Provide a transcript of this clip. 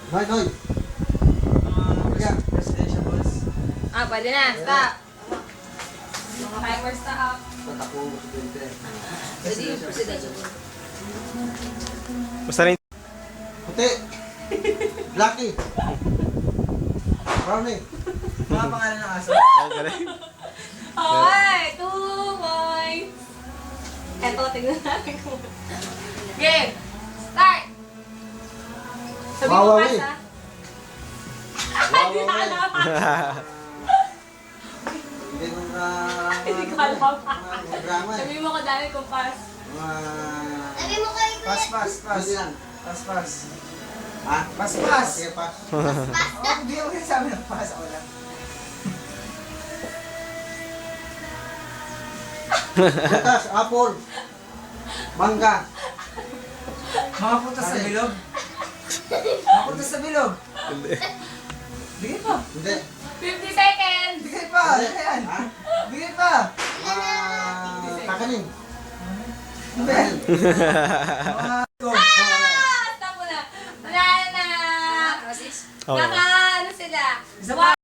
Noy. Vegetables. Pwede na. Stop. Mga timer stop. Tatakbo mo sa 20. Pwede yung presidential. Basta rin. Puti. Blacky. Brownie. Mga pangalan ng aso. Okay, 2 points. Eto, tingnan natin kung... Game! Start! Sabi mo Wawawi. pass, ha? Hindi na alam. Hindi mo na... Hindi ko alam. Mga drama eh. Sabi mo ko dami kung pass. Mga... Pass, pass, pass. Hindi lang. Pass, pass. Ha? Pass, pass. Sige, pass. Oh, hindi mo sabi ng pass. Ako lang. Butas, apple. Mangga. Mga putas sa bilog. Mga putas sa bilog. Hindi. Bigay pa. Hindi. 50 seconds! Bigay pa. Hindi. Ayan. Ha? Bigay pa. Kakanin. Hindi. Mga go. Stop mo na. Wala na. Okay. Naka, ano sila? Isa pa.